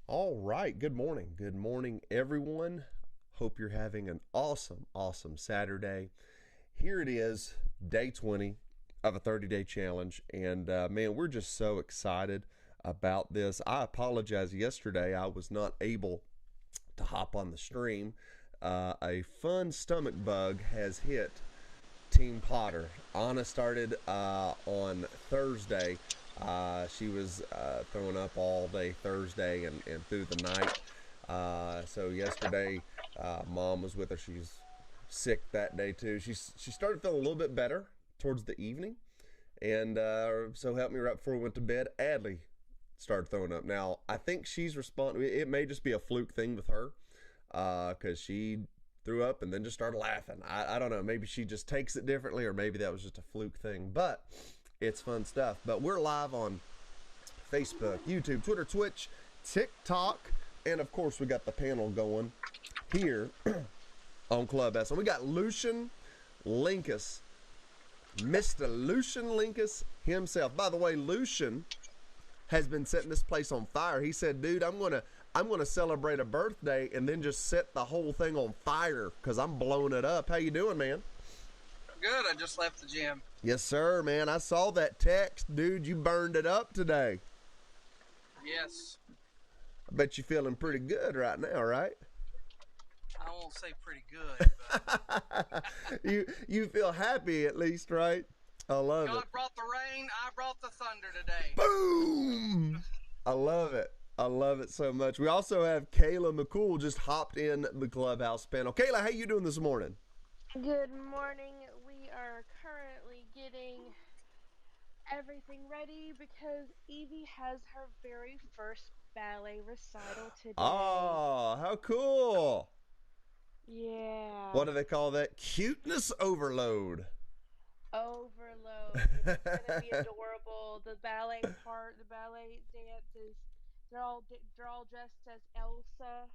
All right. Good morning. Good morning, everyone. Hope you're having an awesome Saturday. Here it is, day 20 of a 30-day challenge. And man, we're just so excited about this. I apologize. Yesterday, I was not able to hop on the stream. A fun stomach bug has hit Team Potter. Anna started on Thursday. She was throwing up all day Thursday and through the night. So yesterday, mom was with her. She's sick that day too. She started feeling a little bit better towards the evening, and so helped me right before we went to bed. Adley started throwing up. Now I think she's responding. It may just be a fluke thing with her, because she threw up and then just started laughing. I don't know. Maybe she just takes it differently, or maybe that was just a fluke thing. But it's fun stuff. But we're live on Facebook, YouTube, Twitter, Twitch, TikTok, and of course we got the panel going here on Clubhouse. And we got Lucian Linkus, Mr. Lucian Linkus himself. By the way, Lucian has been setting this place on fire. He said, "Dude, I'm gonna celebrate a birthday and then just set the whole thing on fire because I'm blowing it up." How you doing, man? Good. I just left the gym. Yes, sir, man. I saw that text, dude. You burned it up today. Yes. I bet you're feeling pretty good right now, right? I won't say pretty good, but You feel happy at least, right? I love God it. brought the rain. I brought the thunder today. Boom! I love it. I love it so much. We also have Kayla McCool just hopped in the Clubhouse panel. Kayla, how you doing this morning? Good morning. We are currently getting everything ready because Evie has her very first ballet recital today. Oh, how cool. Yeah. What do they call that? Cuteness overload. Overload. It's gonna be adorable. The ballet part, the ballet dances, they're all dressed as Elsa,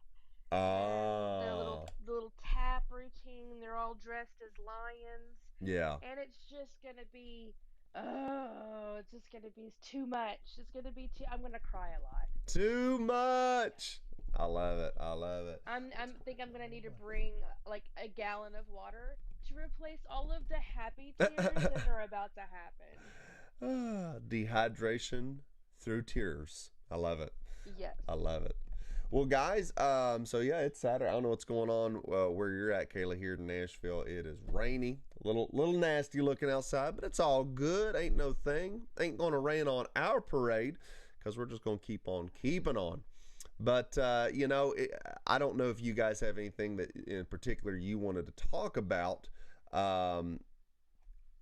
and their little Oh, the little tap routine. They're all dressed as lions. yeah. And it's just gonna be it's just gonna be too much. It's gonna be too. I'm gonna cry a lot. Too much. I love it. I love it. I'm gonna need to bring like a gallon of water to replace all of the happy tears that are about to happen. Dehydration through tears. I love it. Yes. I love it. Well, guys, so yeah, it's Saturday. I don't know what's going on where you're at, Kayla. Here in Nashville, it is rainy, little nasty looking outside, but it's all good. Ain't no thing. Ain't gonna rain on our parade because we're just gonna keep on keeping on. But I don't know if you guys have anything that in particular you wanted to talk about. Um,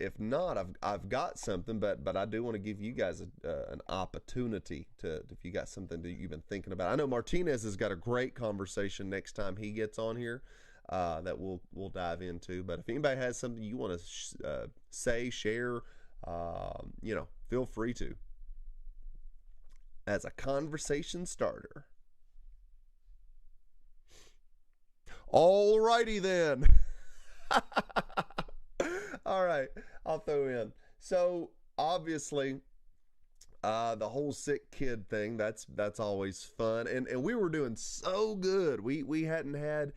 if not, I've got something, but I do want to give you guys an opportunity to, if you got something that you've been thinking about. I know Martinez has got a great conversation next time he gets on here that we'll dive into. But if anybody has something you want to say, share, feel free to as a conversation starter. All righty then. All right, I'll throw in. So obviously, the whole sick kid thing, that's always fun, and we were doing so good. We hadn't had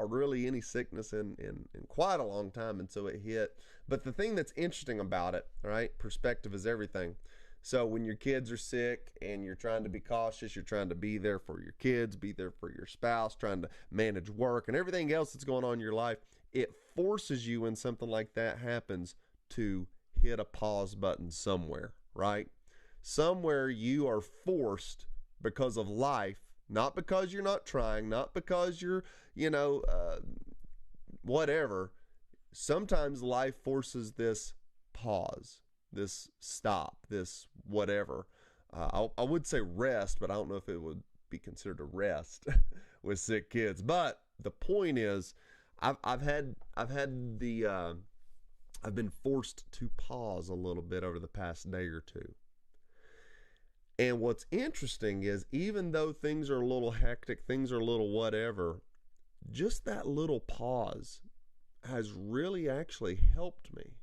really any sickness in quite a long time, and so it hit. But the thing that's interesting about it, right? Perspective is everything. So when your kids are sick and you're trying to be cautious, you're trying to be there for your kids, be there for your spouse, trying to manage work and everything else that's going on in your life, it forces you when something like that happens to hit a pause button somewhere, right? Somewhere you are forced because of life, not because you're not trying, not because you're, whatever. Sometimes life forces this pause, this stop, this whatever. I would say rest, but I don't know if it would be considered a rest with sick kids. But the point is, I've been forced to pause a little bit over the past day or two. And what's interesting is, even though things are a little hectic, things are a little whatever, just that little pause has really actually helped me.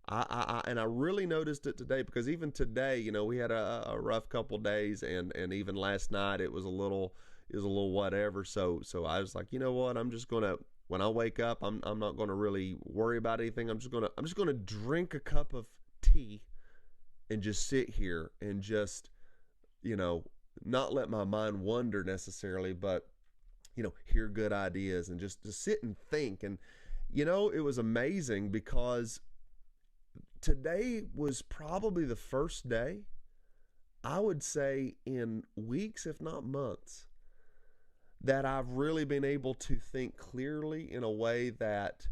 And I really noticed it today, because even today, you know, we had a rough couple days, and even last night it was a little whatever. So I was like, you know what, I'm just gonna, when I wake up, I'm not gonna really worry about anything. I'm just gonna drink a cup of tea and just sit here and just, you know, not let my mind wander necessarily, but, you know, hear good ideas and just to sit and think. And, you know, it was amazing because today was probably the first day, I would say, in weeks, if not months, that I've really been able to think clearly in a way that,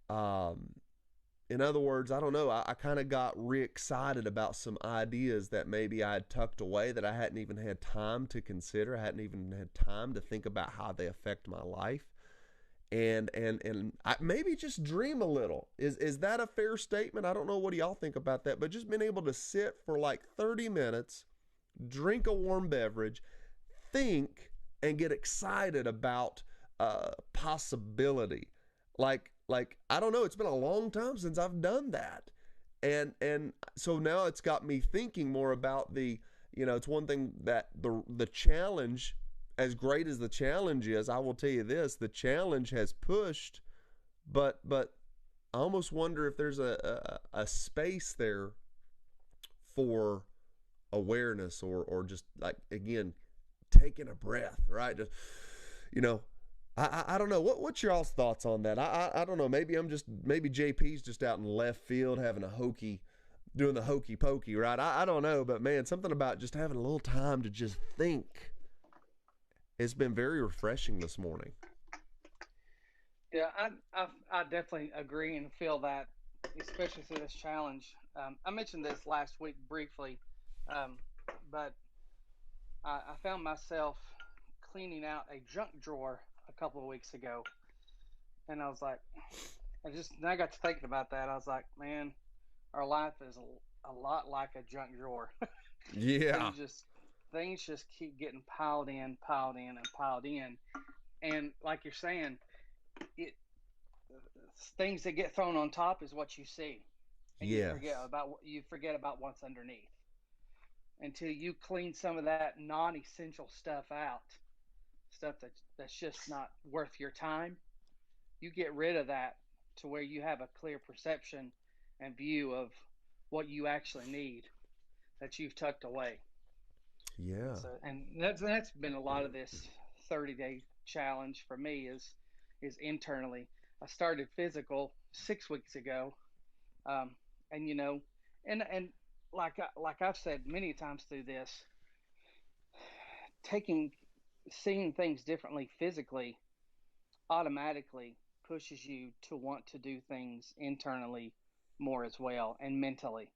in other words, I don't know, I kind of got re-excited about some ideas that maybe I had tucked away, that I hadn't even had time to consider. I hadn't even had time to think about how they affect my life. And I maybe just dream a little. Is that a fair statement? I don't know, what do y'all think about that? But just being able to sit for like 30 minutes, drink a warm beverage, think, and get excited about possibility. Like I don't know, it's been a long time since I've done that. And so now it's got me thinking more about the, you know, it's one thing that the challenge, as great as the challenge is, I will tell you this, the challenge has pushed, but I almost wonder if there's a space there for awareness, or just, like, again, taking a breath, right? Just, you know, I don't know. What's y'all's thoughts on that? I don't know. Maybe JP's just out in left field doing the hokey pokey, right? I don't know, but man, something about just having a little time to just think. It's been very refreshing this morning. Yeah, I definitely agree and feel that, especially through this challenge. I mentioned this last week briefly, um, but I found myself cleaning out a junk drawer a couple of weeks ago, and I was like, I got to thinking about that. I was like, man, our life is a lot like a junk drawer. Yeah. things just keep getting piled in, and piled in, and like you're saying, it things that get thrown on top is what you see, and Yes. you forget about what's underneath until you clean some of that non-essential stuff out, stuff that's just not worth your time. You get rid of that to where you have a clear perception and view of what you actually need that you've tucked away. Yeah. So, and that's been a lot of this 30-day challenge for me is internally. I started physical 6 weeks ago, um, and you know, and like I've said many times through this, taking seeing things differently physically automatically pushes you to want to do things internally more as well, and mentally.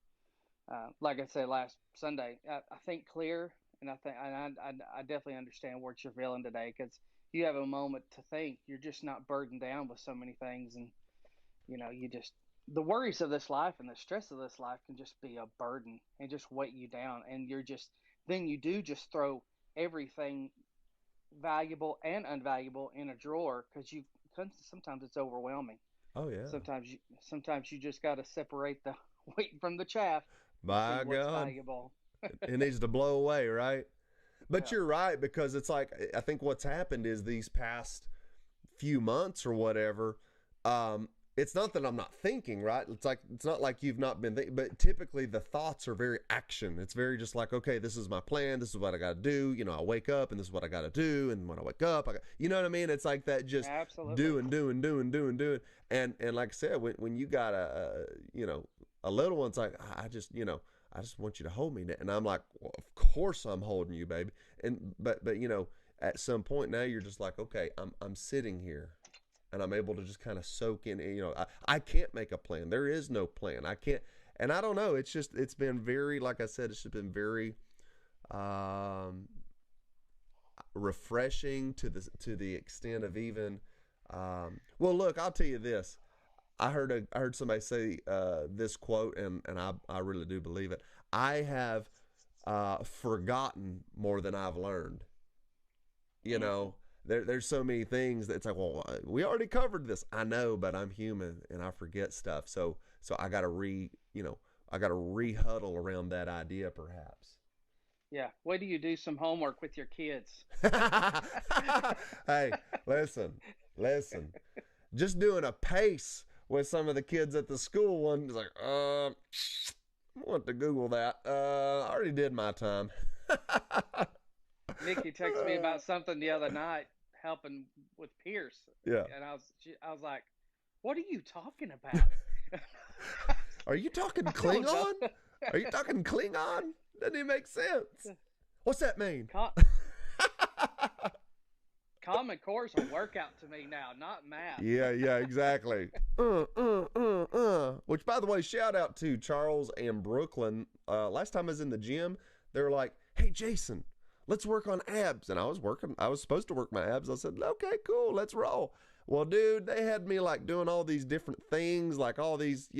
Like I said last Sunday, I think clear, and I definitely understand what you're feeling today, because you have a moment to think. You're just not burdened down with so many things, and you know, you just, the worries of this life and the stress of this life can just be a burden and just weight you down, and you're just, then you do just throw everything valuable and unvaluable in a drawer, because sometimes it's overwhelming. Oh yeah. Sometimes you just got to separate the wheat from the chaff to see By what's God, valuable. it needs to blow away, right? But Yeah, you're right, because it's like, I think what's happened is these past few months or whatever, it's not that I'm not thinking, right? It's not like you've not been thinking, but typically the thoughts are very action. It's very just like, okay, this is my plan. This is what I got to do. You know, I wake up and this is what I got to do. And when I wake up, you know what I mean? It's like that, just absolutely. doing. And like I said, when you got you know, a little one, it's like, I just want you to hold me. And I'm like, well, of course I'm holding you, baby. But you know, at some point now you're just like, okay, I'm sitting here and I'm able to just kind of soak in. You know, I can't make a plan. There is no plan. I can't, and I don't know. It's been very, like I said, it's just been very refreshing to the extent of even. Well, look, I'll tell you this. I heard somebody say this quote, and I really do believe it. I have forgotten more than I've learned. You know, there's so many things that it's like, well, we already covered this. I know, but I'm human and I forget stuff. So So I got to I got to re-huddle around that idea perhaps. Yeah. Wait do you do some homework with your kids? Hey, listen. Just doing a pace with some of the kids at the school one is like, I want to Google that. I already did my time. Nikki texted me about something the other night, helping with Pierce. Yeah. And I was like, "What are you talking about?" Are you talking Klingon? Are you talking Klingon? Doesn't even make sense. What's that mean? Common Core's a workout to me now, not math. Yeah, exactly. Which, by the way, shout out to Charles and Brooklyn. Last time I was in the gym, they were like, "Hey, Jason, let's work on abs." And I was supposed to work my abs. I said, "Okay, cool, let's roll." Well, dude, they had me like doing all these different things, like all these,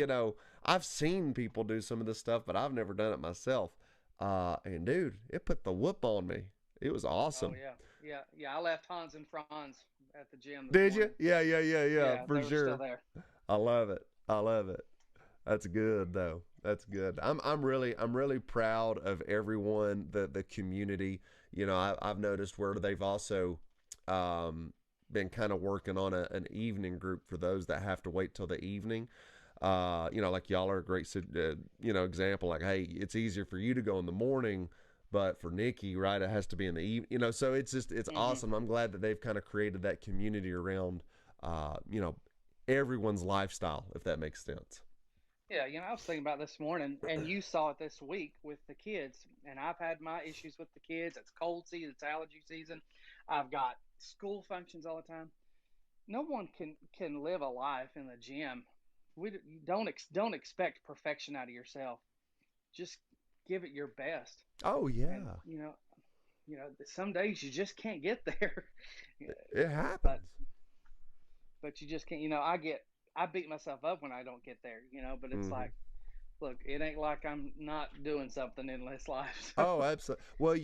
I've seen people do some of this stuff, but I've never done it myself. And dude, it put the whoop on me. It was awesome. Oh yeah. I left Hans and Franz at the gym. Did you? Morning. Yeah, for they sure. Were still there. I love it. That's good though. That's good. I'm really proud of everyone, the community. I've noticed where they've also been kind of working on an evening group for those that have to wait till the evening. Like y'all are a great example. Like, hey, it's easier for you to go in the morning, but for Nikki, right, it has to be in the evening. So it's awesome. I'm glad that they've kind of created that community around everyone's lifestyle, if that makes sense. Yeah, I was thinking about this morning, and you saw it this week with the kids, and I've had my issues with the kids. It's cold season, it's allergy season. I've got school functions all the time. No one can live a life in the gym. We don't expect perfection out of yourself. Just give it your best. Oh yeah. And, some days you just can't get there. It happens. But you just can't. I beat myself up when I don't get there. But it's like, look, it ain't like I'm not doing something in this life. Oh, absolutely. Well,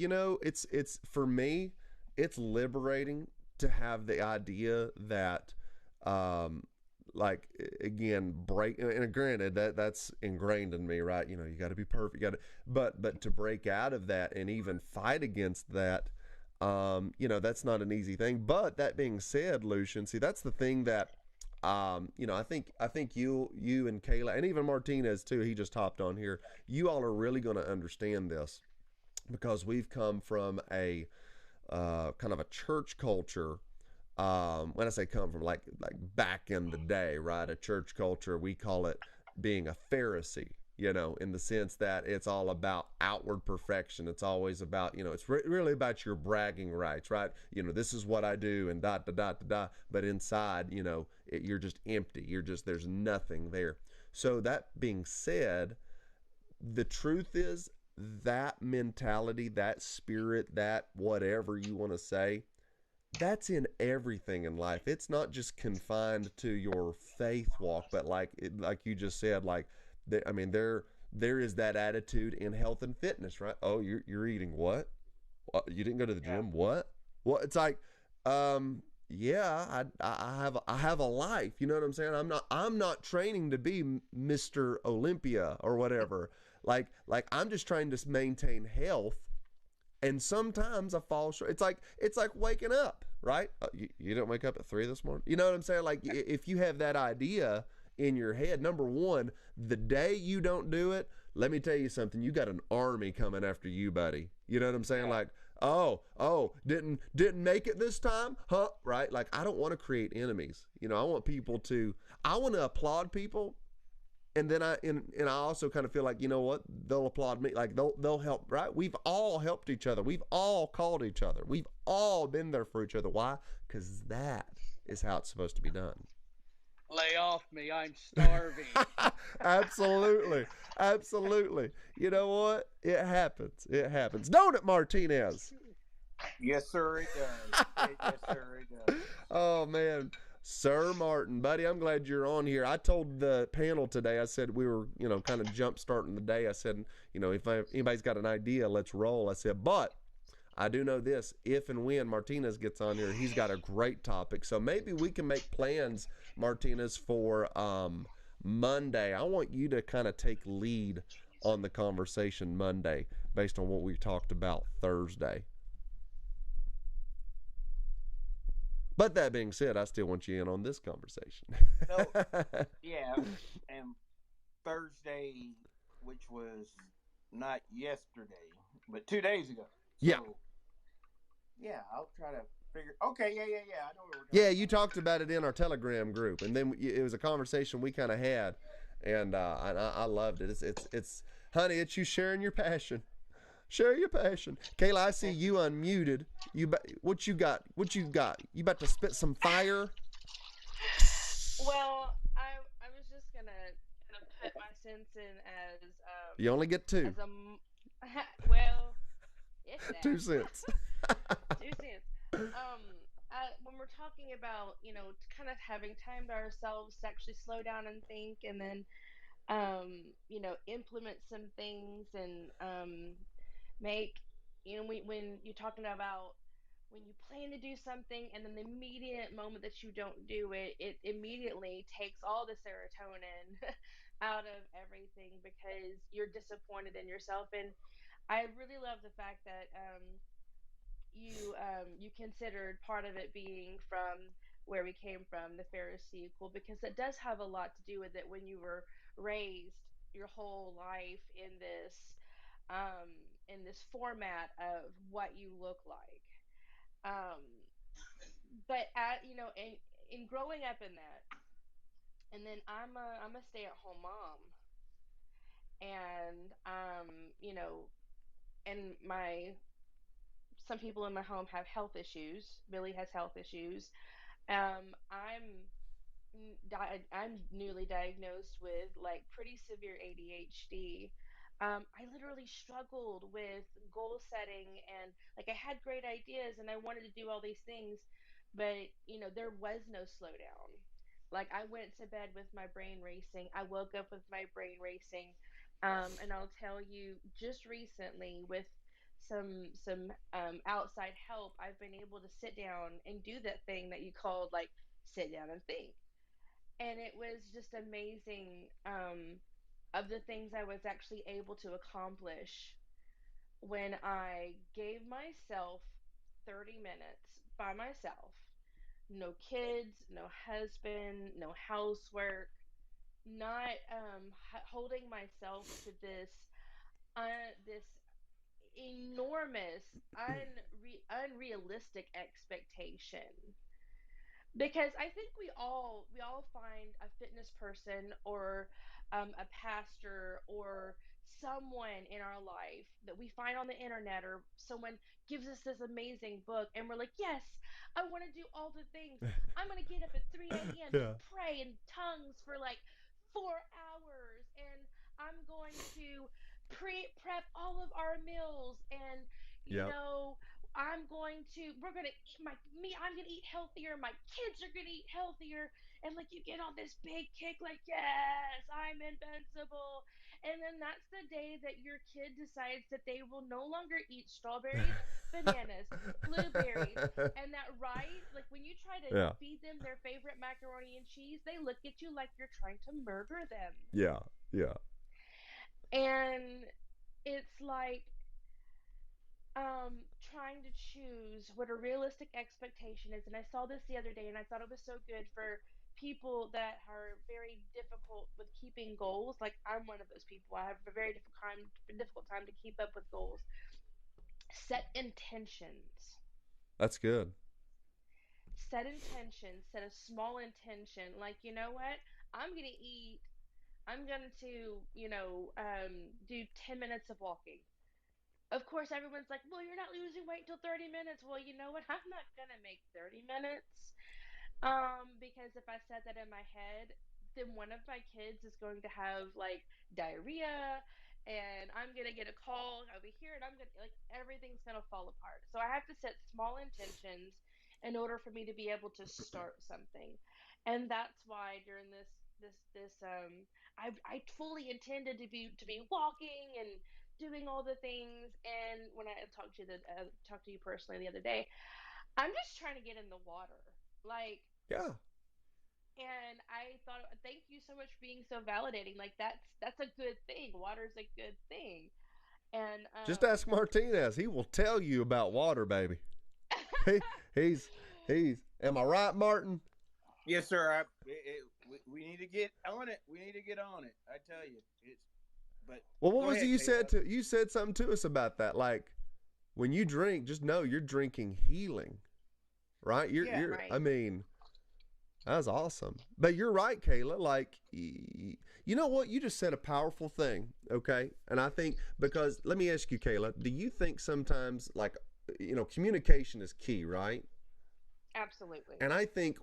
it's for me, it's liberating to have the idea that, like, again, break, and granted that's ingrained in me, right? You got to be perfect, but to break out of that and even fight against that, that's not an easy thing. But that being said, Lucian, see, that's the thing that, I think you and Kayla, and even Martinez too, he just hopped on here. You all are really going to understand this because we've come from a kind of a church culture. When I say come from, like back in the day, right? A church culture, we call it being a Pharisee, in the sense that it's all about outward perfection. It's always about, it's really about your bragging rights, right? This is what I do and dot, dot, dot, dot. But inside, you're just empty. There's nothing there. So that being said, the truth is that mentality, that spirit, that whatever you want to say, that's in everything in life. It's not just confined to your faith walk, but like you just said, like, there is that attitude in health and fitness, right? Oh, you're eating what? You didn't go to the gym? What? Well, it's like, yeah, I have a life. You know what I'm saying? I'm not training to be Mr. Olympia or whatever. Like I'm just trying to maintain health. And sometimes I fall short. It's like waking up, right? You didn't wake up at 3 this morning. You know what I'm saying? Like, if you have that idea in your head, number one, the day you don't do it, let me tell you something. You got an army coming after you, buddy. You know what I'm saying? Like, didn't make it this time, huh? Right? Like, I don't want to create enemies. I want I want to applaud people. And then I also kind of feel like, you know what, they'll applaud me, like they'll help, right? We've all helped each other. We've all called each other. We've all been there for each other. Why? Because that is how it's supposed to be done. Lay off me, I'm starving. Absolutely. You know what? It happens. Don't it, Martinez? Yes, sir, it does. Yes, sir, it does. Oh, man. Sir Martin, buddy, I'm glad you're on here. I told the panel today, I said we were, kind of jump starting the day. I said, if anybody's got an idea, let's roll. I said, but I do know this, if and when Martinez gets on here, he's got a great topic. So maybe we can make plans, Martinez, for Monday, I want you to kind of take lead on the conversation Monday based on what we talked about Thursday. But that being said, I still want you in on this conversation. So, yeah, and Thursday, which was not yesterday, but 2 days ago. So, yeah. Yeah, I'll try to figure. Okay, yeah. I know what we're talking Yeah, about. you talked about it in our Telegram group, and then it was a conversation we kind of had, and I loved it. It's honey, it's you sharing your passion. Share your passion. Kayla, I see you unmuted. What you got? What you got? You about to spit some fire? Well, I was just gonna put my sense in as You only get two. as a well, if that 2 cents. 2 cents. When we're talking about kind of having time to ourselves to actually slow down and think, and then implement some things and make when you're talking about when you plan to do something and then the immediate moment that you don't do it, it immediately takes all the serotonin out of everything because you're disappointed in yourself. And I really love the fact that you considered part of it being from where we came from, the Pharisee equal, because it does have a lot to do with it when you were raised your whole life um, in this format of what you look like. Um, but in growing up in that, and then I'm a stay at home mom, and and my some people in my home have health issues. Billy has health issues. I'm newly diagnosed with like pretty severe ADHD. I literally struggled with goal setting and like I had great ideas and I wanted to do all these things, but there was no slowdown. Like I went to bed with my brain racing. I woke up with my brain racing. And I'll tell you, just recently with some outside help, I've been able to sit down and do that thing that you called like sit down and think, and it was just amazing, of the things I was actually able to accomplish when I gave myself 30 minutes by myself. No kids, no husband, no housework, not holding myself to this enormous unrealistic expectation, because I think we all find a fitness person or a pastor or someone in our life that we find on the internet, or someone gives us this amazing book and we're like, yes, I want to do all the things. I'm going to get up at 3 a.m. and Yeah. pray in tongues for like 4 hours, and I'm going to prep all of our meals, and you Yep. know we're gonna eat I'm gonna eat healthier, my kids are gonna eat healthier, and like you get on this big kick, like, yes, I'm invincible. And then that's the day that your kid decides that they will no longer eat strawberries, bananas, blueberries, and that, right? Like when you try to Yeah. feed them their favorite macaroni and cheese, they look at you like you're trying to murder them. Yeah. Yeah. And it's like trying to choose what a realistic expectation is. And I saw this the other day and I thought it was so good for people that are very difficult with keeping goals. Like I'm one of those people. I have a very difficult time to keep up with goals. Set intentions. That's good. Set intentions. Set a small intention. Like, you know what? I'm gonna eat. I'm going to, do 10 minutes of walking. Of course, everyone's like, well, you're not losing weight till 30 minutes. Well, you know what? I'm not going to make 30 minutes. Because if I set that in my head, then one of my kids is going to have like diarrhea, and I'm going to get a call over here, and I'm going to, like, everything's going to fall apart. So I have to set small intentions in order for me to be able to start something. And that's why during I fully intended to be walking and doing all the things. And when I talked to you personally the other day, I'm just trying to get in the water. Like Yeah. And I thought, thank you so much for being so validating. Like that's a good thing. Water's a good thing. And Just ask Martinez. He will tell you about water, baby. He, he's he's. Am I right, Martin? Yes, sir. We need to get on it. We need to get on it. I tell you, it's. But Well, what go was it ahead, you said Caleb. to you said something to us about that? Like when you drink, just know you're drinking healing, right? Yeah, I right. mean, that's awesome. But you're right, Kayla. Like, you know what? You just said a powerful thing, okay? And I think because let me ask you, Kayla, do you think sometimes like communication is key, right? Absolutely. And I think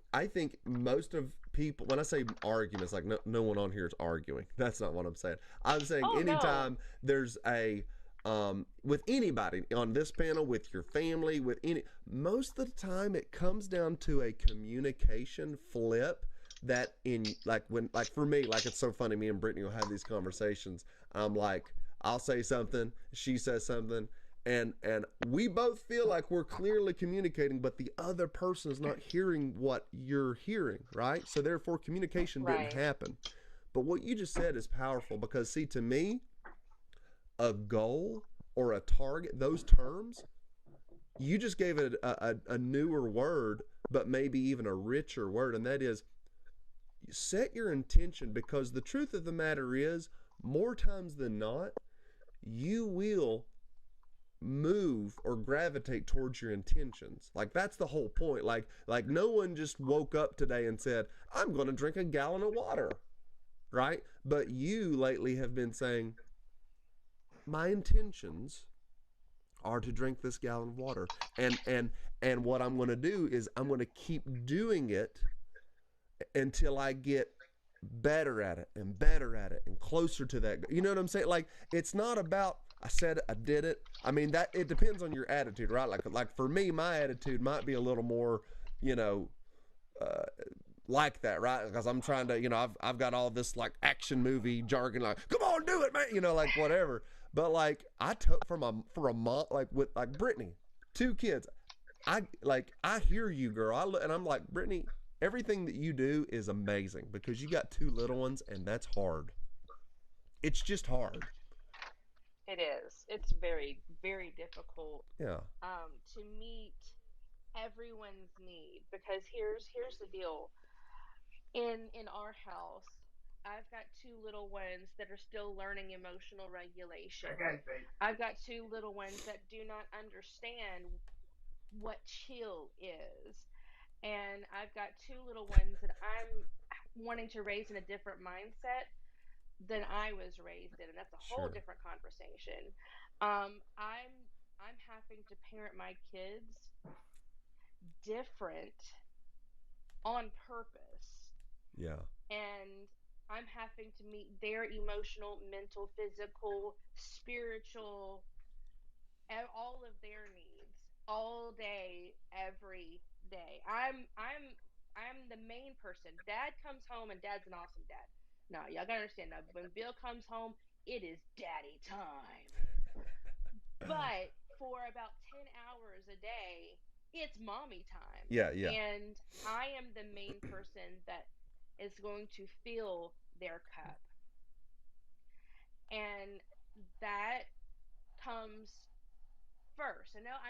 most of people, when I say arguments, like no one on here is arguing. That's not what I'm saying. I'm saying Oh no. anytime there's a with anybody on this panel, with your family, with any, most of the time it comes down to a communication flip that in like when like for me, like it's so funny, me and Brittany will have these conversations. I'm like, I'll say something, she says something, and we both feel like we're clearly communicating, but the other person is not hearing what you're hearing, right? So therefore communication didn't Right. happen. But what you just said is powerful because see, to me, a goal or a target, those terms, you just gave it a newer word, but maybe even a richer word, and that is set your intention, because the truth of the matter is, more times than not, you will move or gravitate towards your intentions. Like that's the whole point. Like no one just woke up today and said, "I'm going to drink a gallon of water." Right? But you lately have been saying, "My intentions are to drink this gallon of water." And what I'm going to do is I'm going to keep doing it until I get better at it and better at it and closer to that. You know what I'm saying? Like it's not about I said it, I did it. I mean that it depends on your attitude, right? Like for me, my attitude might be a little more, you know, uh, like that, right? Because I'm trying to, I've got all this like action movie jargon, like come on, do it, man, like whatever. But like I took from a for a mom, like with like Brittany, 2 kids. I hear you, girl. And I'm like, Brittany, everything that you do is amazing because you got 2 little ones, and that's hard. It's just hard. It is. It's very, very difficult Yeah. to meet everyone's need because here's the deal. In our house, I've got two little ones that are still learning emotional regulation. Okay, babe. I've got two little ones that do not understand what chill is. And I've got two little ones that I'm wanting to raise in a different mindset than I was raised in, and that's a whole Sure. different conversation. I'm having to parent my kids different on purpose, Yeah. and I'm having to meet their emotional, mental, physical, spiritual, all of their needs all day, every day. I'm the main person. Dad comes home and Dad's an awesome dad. No, y'all gotta understand that when Bill comes home, it is daddy time. But for about 10 hours a day, it's mommy time. Yeah. Yeah. And I am the main person that is going to fill their cup. And that comes first. And now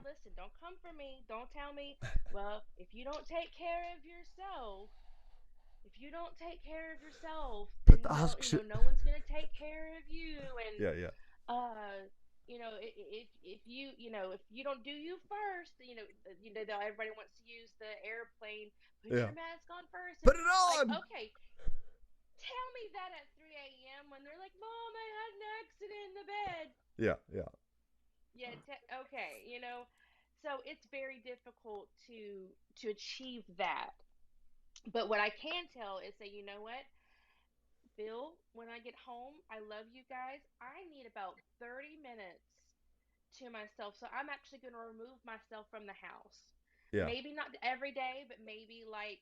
listen, don't come for me. Don't tell me, well, if you don't take care of yourself, if you don't take care of yourself, But then the auction. no one's going to take care of you. And Yeah. Yeah. if if you don't do you first, everybody wants to use the airplane. Put Yeah. your mask on first, and Put it like, on. okay, tell me that at 3 a.m. when they're like, "Mom, I had an accident in the bed." Yeah. Yeah. Yeah. Okay. So it's very difficult to achieve that. But what I can tell is that, you know what, Bill, when I get home, I love you guys. I need about 30 minutes to myself. So I'm actually going to remove myself from the house. Yeah. Maybe not every day, but maybe like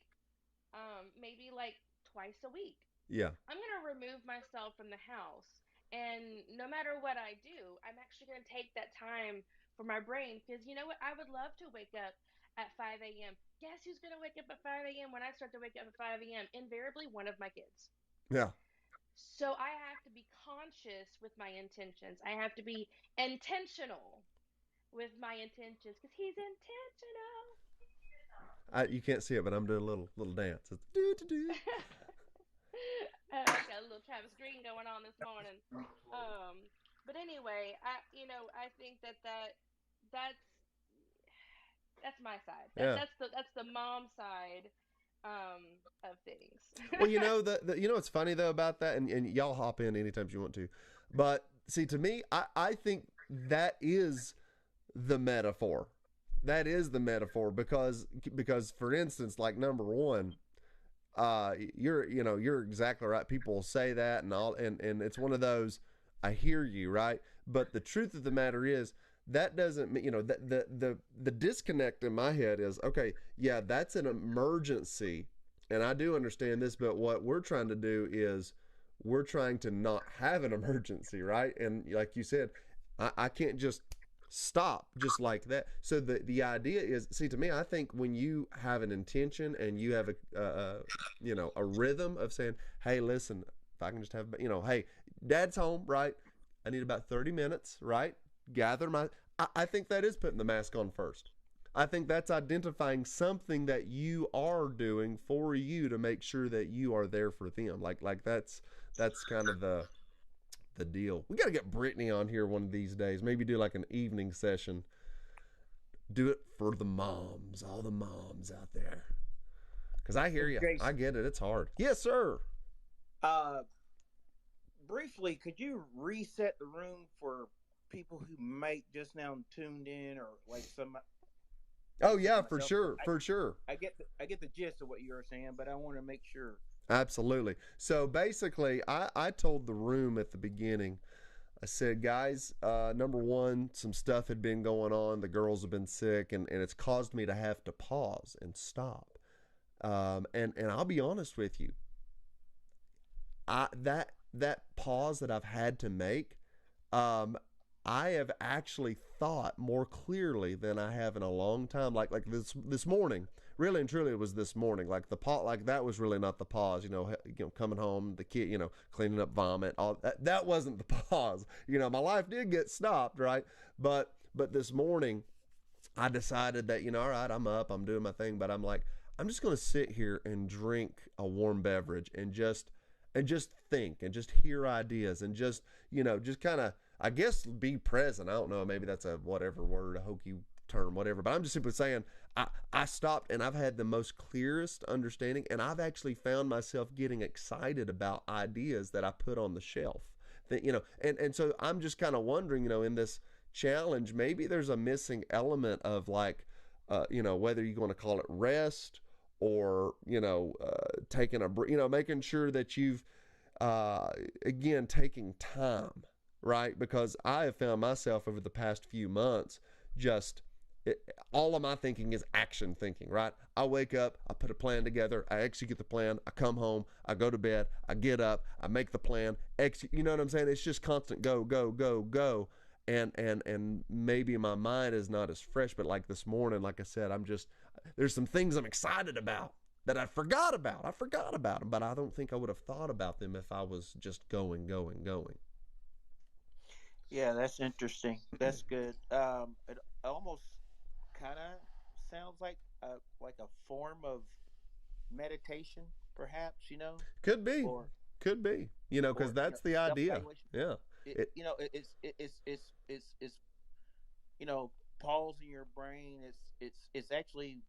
twice a week. Yeah. I'm going to remove myself from the house. And no matter what I do, I'm actually going to take that time for my brain because you know what? I would love to wake up at 5 a.m. Guess who's going to wake up at 5 a.m. when I start to wake up at 5 a.m.? Invariably, one of my kids. Yeah. So I have to be conscious with my intentions. I have to be intentional with my intentions because he's intentional. You can't see it, but I'm doing a little dance. It's do do do. I got a little Travis Green going on this morning. But anyway, I think that's that's my side. That Yeah. that's the mom side of things. Well, you know what's funny though about that, and y'all hop in anytime you want to, but see, to me, I think that is the metaphor. That is the metaphor because for instance, like number one, you're exactly right. People say that and all, and it's one of those. I hear you, right? But the truth of the matter is that doesn't mean that the disconnect in my head is okay. Yeah, that's an emergency, and I do understand this. But what we're trying to do is we're trying to not have an emergency, right? And like you said, I can't just stop just like that. So the idea is, see, to me, I think when you have an intention and you have a rhythm of saying, hey, listen, if I can just have, hey, dad's home, right? I need about 30 minutes, right? Gather my, I think that is putting the mask on first. I think that's identifying something that you are doing for you to make sure that you are there for them. Like that's kind of the deal. We got to get Brittany on here one of these days. Maybe do like an evening session. Do it for the moms, all the moms out there. Because I hear you. Jason, I get it. It's hard. Yes, sir. Briefly, could you reset the room for people who might just now tuned in, or like some? Oh yeah, for sure, for sure. I get the gist of what you were saying, but I want to make sure. Absolutely. So basically, I told the room at the beginning, I said, guys, number one, some stuff had been going on. The girls have been sick, and it's caused me to have to pause and stop. And I'll be honest with you, that pause that I've had to make, I have actually thought more clearly than I have in a long time. Like this morning, really and truly, it was this morning. Like the pause, like that was really not the pause. Coming home, the kid, cleaning up vomit, all that. That wasn't the pause. My life did get stopped, right? But this morning, I decided that all right, I'm up, I'm doing my thing, but I'm like, I'm just going to sit here and drink a warm beverage and just think and just hear ideas and just kind of, I guess, be present. I don't know, maybe that's a whatever word, a hokey term, whatever, but I'm just simply saying I stopped and I've had the most clearest understanding, and I've actually found myself getting excited about ideas that I put on the shelf. And so I'm just kind of wondering, in this challenge, maybe there's a missing element of like, whether you're going to call it rest or, taking a, making sure that you've, again, taking time, right? Because I have found myself over the past few months, all of my thinking is action thinking, right? I wake up, I put a plan together, I execute the plan, I come home, I go to bed, I get up, I make the plan, you know what I'm saying? It's just constant go, go, go, go. And maybe my mind is not as fresh, but like this morning, like I said, there's some things I'm excited about that I forgot about. I forgot about them, but I don't think I would have thought about them if I was just going. Yeah, that's interesting. That's good. It almost kind of sounds like a form of meditation, perhaps. Could be, or because that's the idea. Yeah. It's pausing your brain. It's actually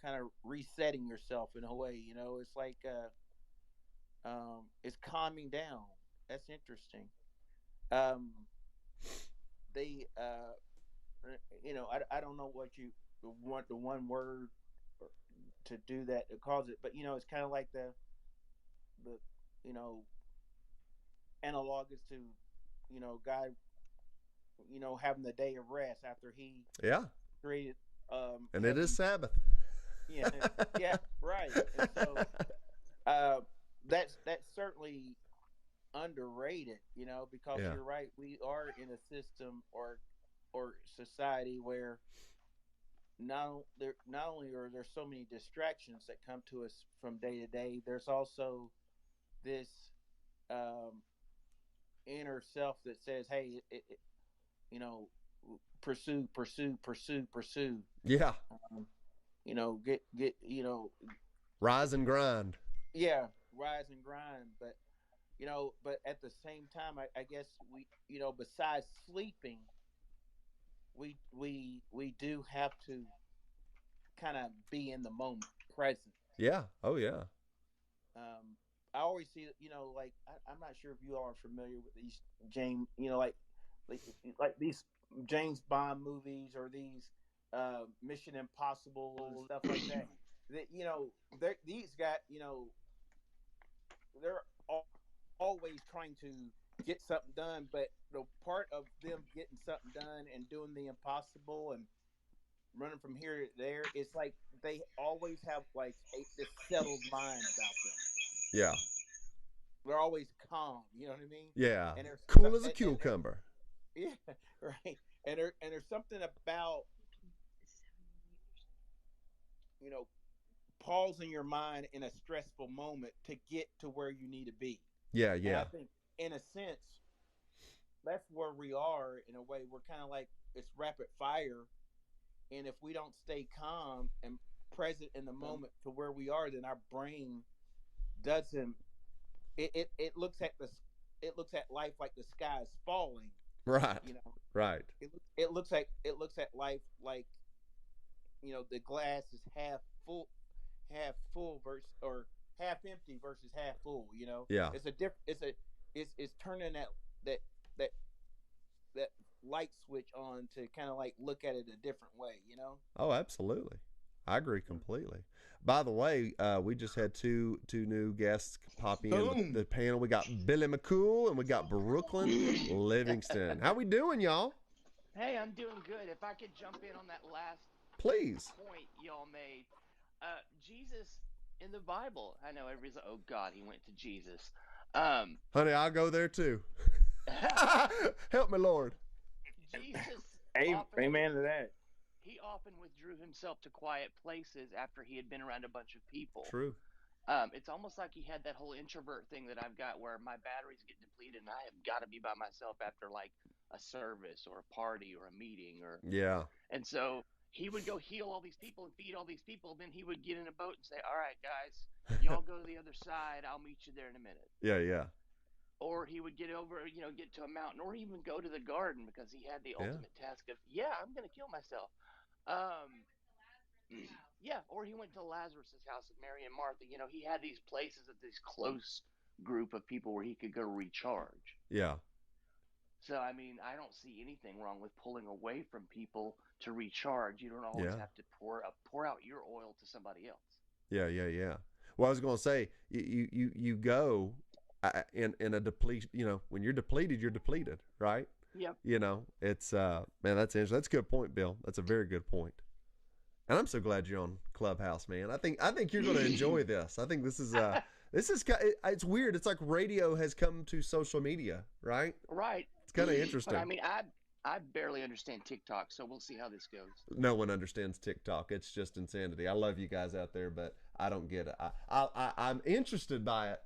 kind of resetting yourself in a way. It's like it's calming down. That's interesting. They I don't know what you want, the one word to do that to cause it, but it's kind of like the you know analog is to God having the day of rest after he created and it is Sabbath. Yeah, right. And so that's certainly underrated, because you're right, we are in a system or society where not only are there so many distractions that come to us from day to day, there's also this um, inner self that says, "Hey, you know, pursue, pursue, pursue, pursue." Yeah. Um, get Rise and grind. yeah, rise and grind. But but at the same time, I guess besides sleeping, we do have to kind of be in the moment, present. Yeah. Oh yeah. Um, I always see, like I'm not sure if you all are familiar with these James, like, like these James Bond movies or these Mission Impossible and stuff like that. That these guys, they're always trying to get something done, but the part of them getting something done and doing the impossible and running from here to there, it's like they always have like this settled mind about them. Yeah. They're always calm. You know what I mean? Yeah. And there's Cool as a cucumber. yeah, right. And there's something about you know pausing your mind in a stressful moment to get to where you need to be. Yeah. And I Yeah. think, in a sense, that's where we are. In a way, we're kind of like it's rapid fire, and if we don't stay calm and present in the moment to where we are, then our brain doesn't. It looks at life like the sky is falling. Right. You know, Right. it looks at life like the glass is half full versus or half empty versus half full. Yeah. It's a different. It's turning that that that light switch on to kind of like look at it a different way. Oh, absolutely. I agree completely. By the way, we just had two new guests pop in Boom. the panel. We got Billy McCool and we got Brooklyn Livingston. How we doing, y'all? Hey, I'm doing good. If I could jump in on that last Please. point y'all made, Jesus in the Bible. I know everybody's like, "Oh God, he went to Jesus." Honey, I'll go there too. Help me, Lord. Jesus, Amen to that. he often withdrew himself to quiet places after he had been around a bunch of people. True. It's almost like he had that whole introvert thing that I've got, where my batteries get depleted and I have got to be by myself after like a service or a party or a meeting Yeah. and so he would go heal all these people and feed all these people. Then he would get in a boat and say, "All right, guys, y'all go to the other side. I'll meet you there in a minute." Yeah. Yeah. Or he would get over, get to a mountain, or even go to the garden because he had the Yeah. ultimate task of, I'm going to kill myself. Yeah, or he went to Lazarus's house with Mary and Martha. He had these places of this close group of people where he could go recharge. Yeah. So, I mean, I don't see anything wrong with pulling away from people to recharge. You don't always Yeah. have to pour out your oil to somebody else. Yeah. Yeah. Yeah. Well, I was going to say, you go in a deplete. When you're depleted, right? Yep. It's man, that's interesting. That's a good point, Bill. That's a very good point. And I'm so glad you're on Clubhouse, man. I think you're going to enjoy this. I think this is it's weird. It's like radio has come to social media, right? Right. It's kind of interesting. But I mean, I barely understand TikTok, so we'll see how this goes. No one understands TikTok. It's just insanity. I love you guys out there, but I don't get it. I'm interested by it,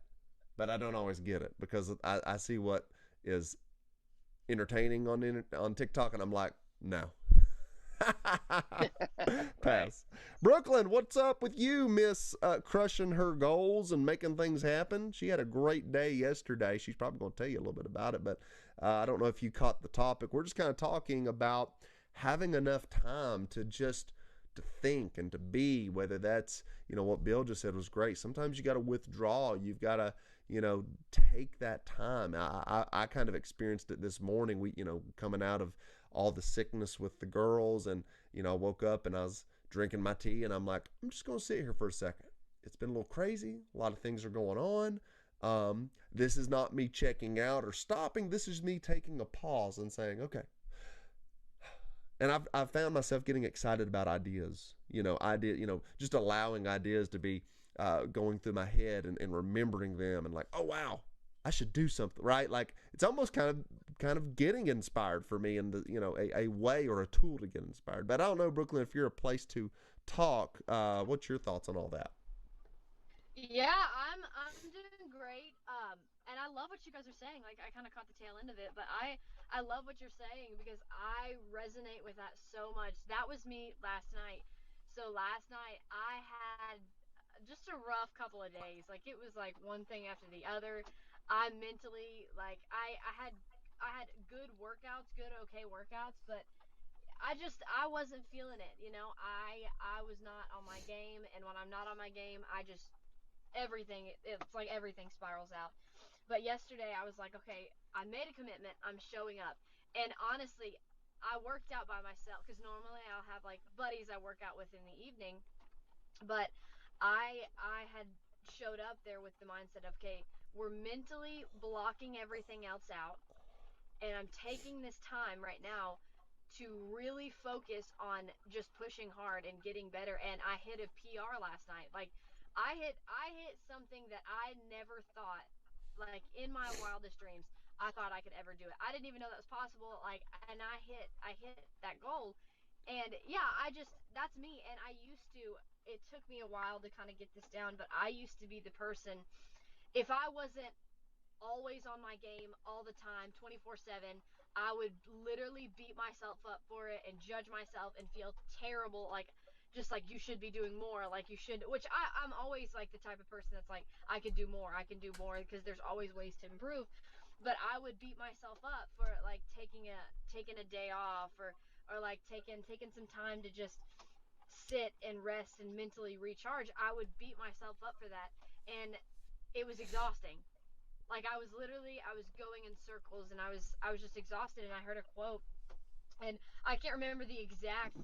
but I don't always get it because I see what is entertaining on TikTok, and I'm like, no. Pass. Brooklyn, what's up with you, Miss crushing her goals and making things happen? She had a great day yesterday. She's probably going to tell you a little bit about it, but I don't know if you caught the topic. We're just kind of talking about having enough time to think and to be, whether that's, what Bill just said was great. Sometimes you got to withdraw. You've got to, take that time. I kind of experienced it this morning. We, coming out of all the sickness with the girls, and I woke up and I was drinking my tea, and I'm like, I'm just gonna sit here for a second. It's been a little crazy. A lot of things are going on. This is not me checking out or stopping. This is me taking a pause and saying, okay. And I've found myself getting excited about ideas. Just allowing ideas to be going through my head and remembering them, and like, oh wow, I should do something, right? Like it's almost kind of getting inspired for me, and a way or a tool to get inspired. But I don't know, Brooklyn, if you're a place to talk. What's your thoughts on all that? Yeah, I'm doing great. And I love what you guys are saying. Like I kind of caught the tail end of it, but I love what you're saying because I resonate with that so much. That was me last night. So last night I had just a rough couple of days. Like it was like one thing after the other. I mentally like I had good workouts, good okay workouts, but I wasn't feeling it, you know. I was not on my game, and when I'm not on my game, I just everything it's like everything spirals out. But yesterday I was like, okay, I made a commitment, I'm showing up. And honestly, I worked out by myself because normally I'll have like buddies I work out with in the evening, but I had showed up there with the mindset of, okay, we're mentally blocking everything else out, and I'm taking this time right now to really focus on just pushing hard and getting better. And I hit a PR last night. Like I hit something that I never thought, like in my wildest dreams I thought I could ever do it. I didn't even know that was possible. Like, and I hit that goal. And yeah, that's me. And I used to, it took me a while to kind of get this down, but I used to be the person, if I wasn't always on my game all the time, 24/7, I would literally beat myself up for it and judge myself and feel terrible, like just like you should be doing more, like you should, which I'm always like the type of person that's like, I could do more, I can do more, because there's always ways to improve. But I would beat myself up for like taking a day off, or like taking some time to just sit and rest and mentally recharge. I would beat myself up for that, and it was exhausting. Like I was going in circles, and I was just exhausted. And I heard a quote, and I can't remember the exact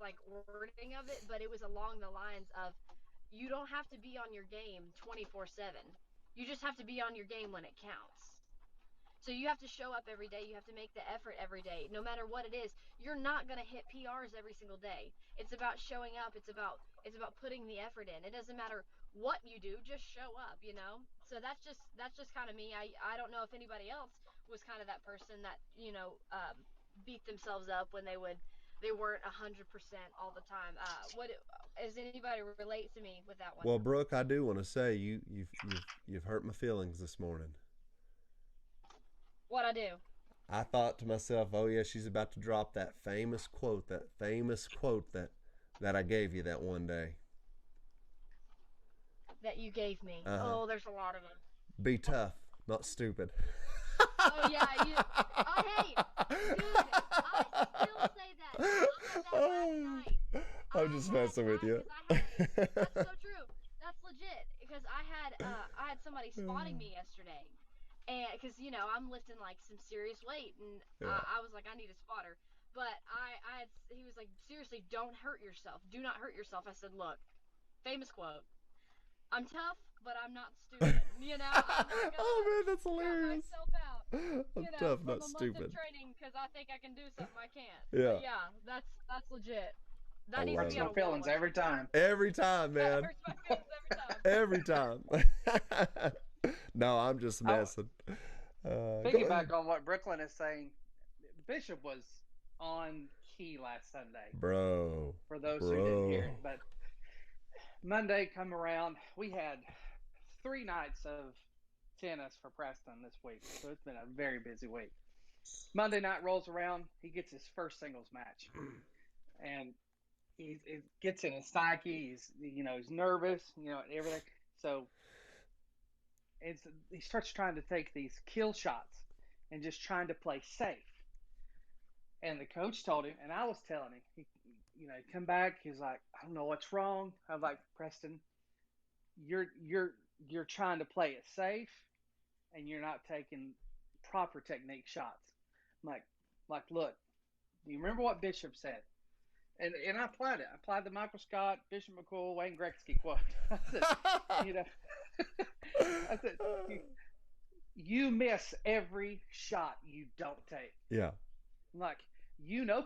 like wording of it, but it was along the lines of, you don't have to be on your game 24/7. You just have to be on your game when it counts. So you have to show up every day. You have to make the effort every day, no matter what it is. You're not going to hit PRs every single day. It's about showing up. It's about putting the effort in. It doesn't matter what you do, just show up, you know? So that's just kind of me. I don't know if anybody else was kind of that person that, beat themselves up when they weren't 100% all the time. What does anybody relate to me with that one? Well, Brooke, I do want to say you've hurt my feelings this morning. What I do? I thought to myself, oh yeah, she's about to drop that famous quote, that I gave you that one day. That you gave me. Uh-huh. Oh, there's a lot of them. Be tough, not stupid. Oh yeah, oh hey, dude, I still say that. I said that last night. I'm just messing with you. That's so true. That's legit. Because I had somebody spotting me yesterday, and because I'm lifting like some serious weight, and Yeah. I was like, I need a spotter. But he was like, seriously, don't hurt yourself. Do not hurt yourself. I said, look, famous quote. I'm tough, but I'm not stupid. I'm not gonna Oh man, that's count hilarious. myself out. I'm tough, From not a month stupid. of training because I think I can do something I can't. Yeah. But yeah, that's legit. I That needs love to be it. on My a feelings wall. every time. Every time, That man. hurts my feelings every time. Every time. No, I'm just messing. Go Piggyback ahead. on what Brooklyn is saying, Bishop was on key last Sunday. Bro. For those who didn't hear it, but Monday come around, we had 3 nights of tennis for Preston this week, so it's been a very busy week. Monday night rolls around, he gets his first singles match, and it gets in his psyche. He's nervous, and everything. So he starts trying to take these kill shots and just trying to play safe. And the coach told him, and I was telling him, he come back. He's like, I don't know what's wrong. I'm like, Preston, you're trying to play it safe, and you're not taking proper technique shots. I'm like, look, do you remember what Bishop said? And I applied it. I applied the Michael Scott, Bishop McCool, Wayne Gretzky quote. I said, I said, you miss every shot you don't take. Yeah. I'm like,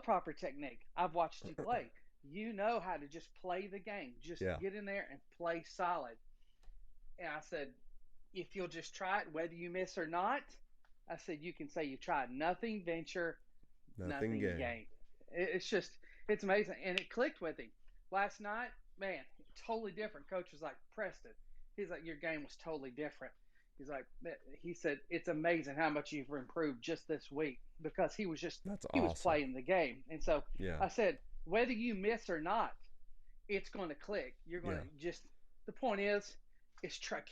proper technique. I've watched you play. You know how to just play the game. Just get in there and play solid. And I said, if you'll just try it, whether you miss or not, I said, you can say you tried. Nothing venture, Nothing nothing gained. gain. It's just, it's amazing. And it clicked with him. Last night, man, totally different. Coach was like, Preston, he's like, your game was totally different. He's like, he said, it's amazing how much you've improved just this week, because That's he was awesome. playing the game. And so Yeah. I said, whether you miss or not, it's going to click. You're going to just, the point is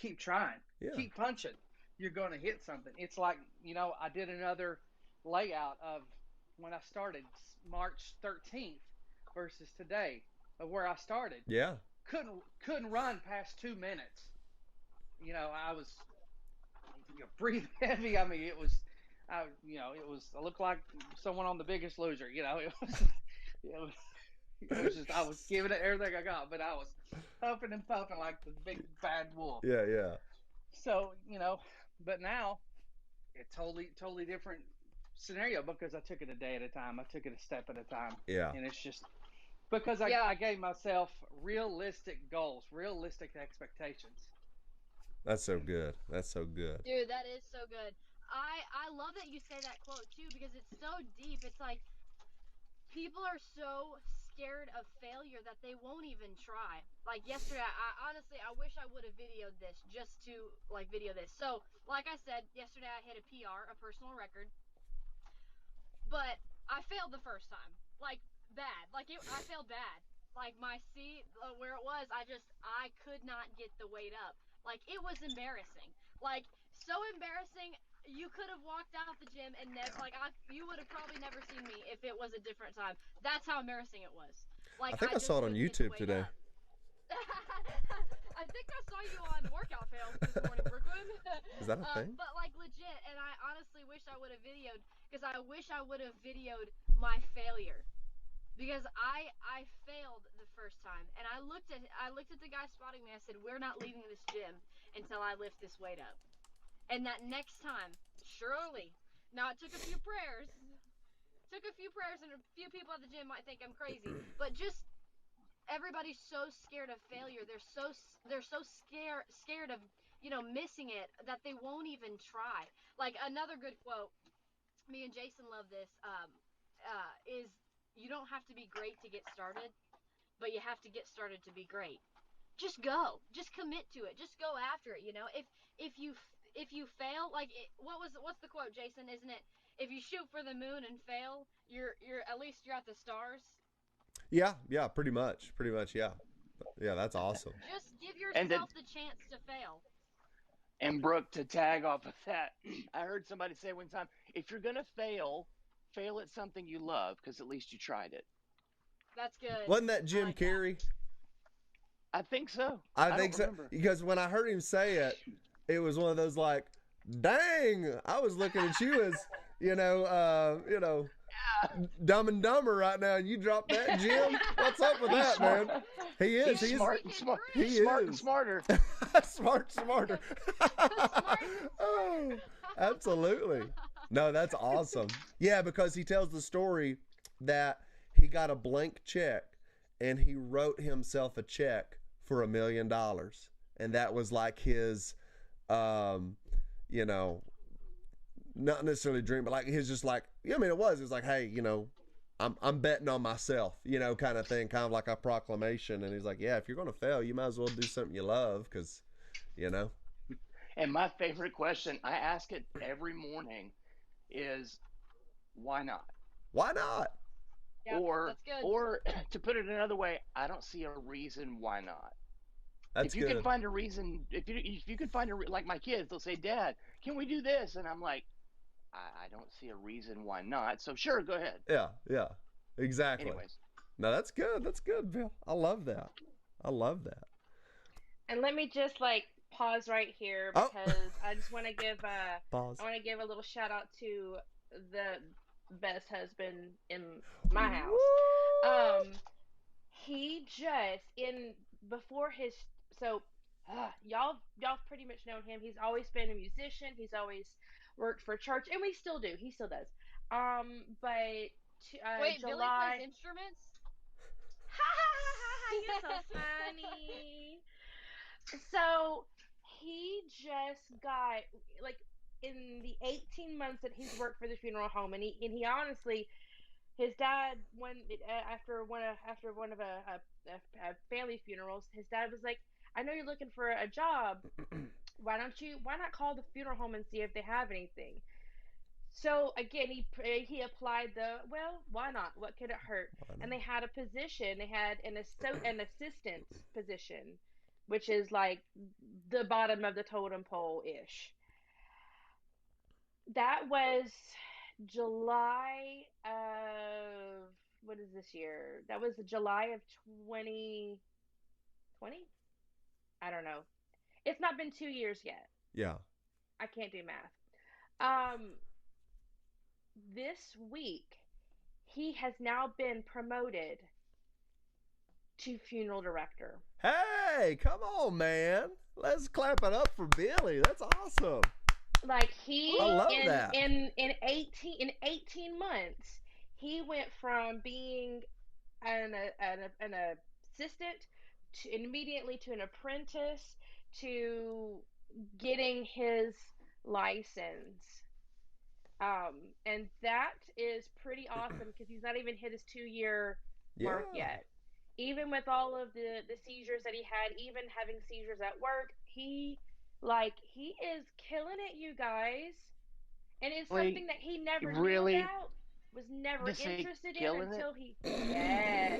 keep trying, keep punching. You're going to hit something. It's like, I did another layout of when I started March 13th versus today of where I started. Yeah. Couldn't run past 2 minutes. I was breathing heavy. I mean, it was, I looked like someone on The Biggest Loser. It was just, I was giving it everything I got, but I was huffing and puffing like the big bad wolf. Yeah. So, but now it's totally different scenario, because I took it a day at a time. I took it a step at a time. Yeah. And it's just because I gave myself realistic goals, realistic expectations. That's so good. That's so good. Dude, that is so good. I love that you say that quote too, because it's so deep. It's like people are so scared of failure that they won't even try. Like yesterday, I honestly, I wish I would have videoed this just to like video this. So, like I said, yesterday I hit a PR, a personal record, but I failed the first time. Like bad. I failed bad. Like my seat where it was, I could not get the weight up. Like it was embarrassing. Like so embarrassing. You could have walked out the gym and never, you would have probably never seen me if it was a different time. That's how embarrassing it was. Like I think I saw it on YouTube today. I think I saw you on Workout Fails this morning, Brooklyn. Is that a thing? But like legit, and I honestly wish I would have videoed, because I wish I would have videoed my failure, because I failed the first time, and I looked at the guy spotting me. I said, we're not leaving this gym until I lift this weight up. And that next time, surely, now it took a few prayers, and a few people at the gym might think I'm crazy, but just everybody's so scared of failure. They're so scared of missing it, that they won't even try. Like another good quote, me and Jason love this. Is you don't have to be great to get started, but you have to get started to be great. Just go, just commit to it, just go after it. If you fail, what's the quote, Jason? Isn't it, if you shoot for the moon and fail, you're at least you're at the stars? Yeah, pretty much, yeah. Yeah, that's awesome. Just give yourself the chance to fail. And Brooke, to tag off of that, I heard somebody say one time, if you're gonna fail at something you love, because at least you tried it. That's good. Wasn't that Jim Carrey? I think so. I think so, because when I heard him say it, it was one of those like, dang, I was looking at you as, Dumb and Dumber right now, and you dropped that, Jim. What's up with that, man? He is. He's smart and smart. He smart is. and smarter. smarter. Oh, absolutely. No, that's awesome. Yeah, because he tells the story that he got a blank check and he wrote himself a check for $1 million, and that was like his, not necessarily dream, but like his just like, it was like, hey, I'm betting on myself, kind of thing, kind of like a proclamation. And he's like, yeah, if you're going to fail, you might as well do something you love, because, And my favorite question, I ask it every morning, is why not? Why not? Yep, or that's good. Or to put it another way, I don't see a reason why not. That's if you good. can find a reason, if you can find like my kids, they'll say, Dad, can we do this? And I'm like, I don't see a reason why not. So sure, go ahead. Yeah, exactly. Anyways. No, that's good. That's good, Bill. I love that. And let me just pause right here, because I just want to give pause. I want to give a little shout out to the best husband in my house. He just before his y'all pretty much known him. He's always been a musician. He's always worked for church, and he still does. But wait, July... Billy plays instruments? You're so funny. So he just got, like, in the 18 months that he's worked for the funeral home, and he honestly, his dad, after one of a family funerals, his dad was like, I know you're looking for a job. Why not call the funeral home and see if they have anything? So again, he applied well, why not? What could it hurt? Why And not? they had a position. They had an assistant position, which is like the bottom of the totem pole ish. That was July of, what is this year? That was July of 2020. I don't know. It's not been 2 years yet. Yeah. I can't do math. Um, this week he has now been promoted to funeral director. Hey, come on, man. Let's clap it up for Billy. That's awesome. Like I love that. In 18 months, he went from being an assistant to immediately to an apprentice to getting his license. And that is pretty awesome because he's not even hit his 2-year mark yet. Even with all of the seizures that he had, even having seizures at work, he is killing it, you guys. And it's something that he never really knew about, was never interested in until he. Yeah.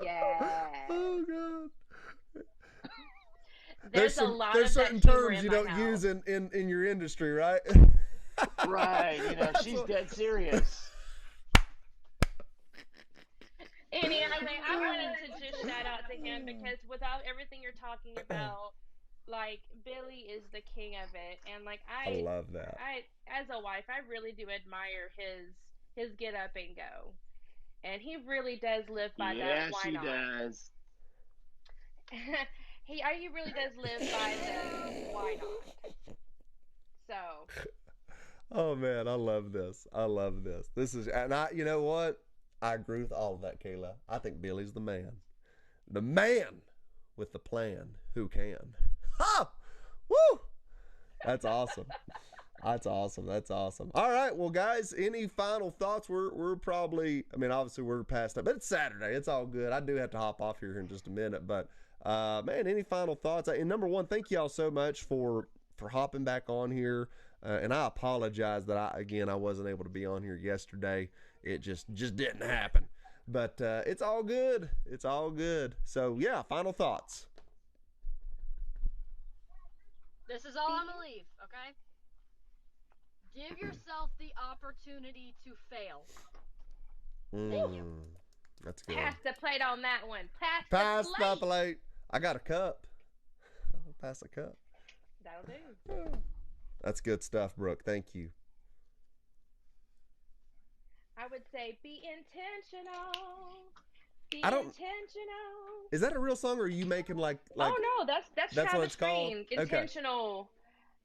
Yeah. Oh God. There's certain terms you don't use in your industry, right? Right. She's dead serious. Anyway, I wanted to just shout out to him because without everything you're talking about, like, Billy is the king of it, and like I love that. As a wife, I really do admire his get up and go, and he really does live by that. Why not? Does. He really does live by the why not. So. Oh man, I love this. This is, and you know what? I agree with all of that, Kayla. I think Billy's the man with the plan. Who can? Ha! Woo! That's awesome. That's awesome. All right, well, guys, any final thoughts? We're probably, obviously we're past that, but it's Saturday. It's all good. I do have to hop off here in just a minute, but man, any final thoughts? And number one, thank y'all so much for hopping back on here. And I apologize that I wasn't able to be on here yesterday. It just didn't happen. But it's all good. It's all good. So yeah, final thoughts. This is all I'm gonna leave, okay? Give yourself the opportunity to fail. Thank you. That's good. Pass the plate on that one. Pass the plate. I got a cup. I'll pass a cup. That'll do. That's good stuff, Brooke. Thank you. I would say be intentional. Intentional. Is that a real song, or are you making like? Oh no, that's Travis what it's called. Green. Intentional.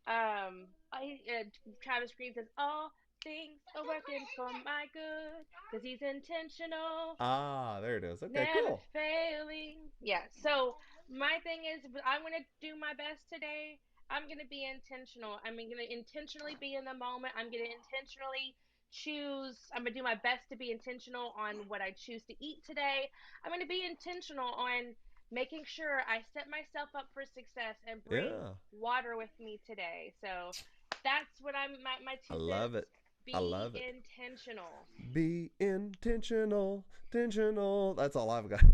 Okay. Travis Green says all things are working for my good because he's intentional. Ah, there it is. Okay, never cool. Failing. Yeah. So my thing is, I'm gonna do my best today. I'm going to be intentional. I'm going to intentionally be in the moment. I'm going to intentionally I'm going to do my best to be intentional on what I choose to eat today. I'm going to be intentional on making sure I set myself up for success and bring water with me today. So that's what my two I love it. I love it. Be intentional. Be intentional. That's all I've got.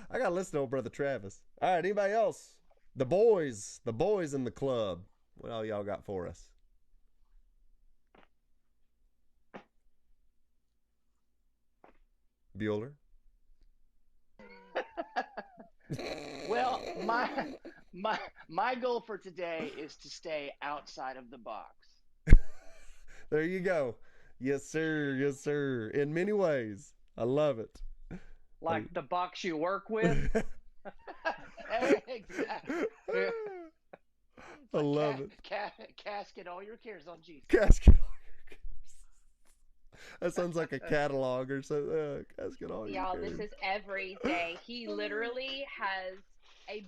I got to listen to old brother Travis. All right, anybody else? The boys in the club. What all y'all got for us? Bueller? Well, my goal for today is to stay outside of the box. There you go. Yes, sir. In many ways. I love it. Like the box you work with? Exactly. I love it. Casket all your cares on Jesus. Casket all your cares. That sounds like a catalog or something. Casket all your cares. Y'all, this is every day. He literally has a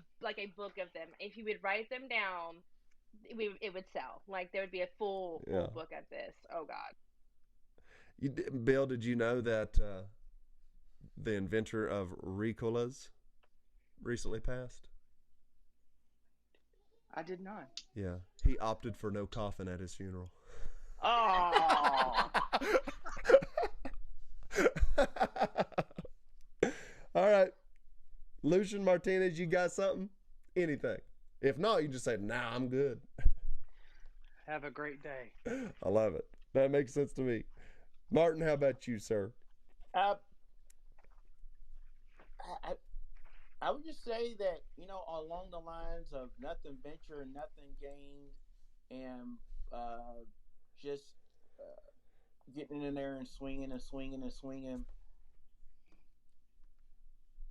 book of them. If you would write them down, it would sell. Like there would be a full Yeah. book of this. Oh God. Bill, did you know that the inventor of Ricolas recently passed? I did not. Yeah, he opted for no coffin at his funeral. Oh. All right, Lucian Martinez, you got something? Anything? If not, you just say, "Nah, I'm good." Have a great day. I love it. That makes sense to me. Martin, how about you, sir? I I would just say that, along the lines of nothing venture, nothing gained, and just getting in there and swinging and swinging and swinging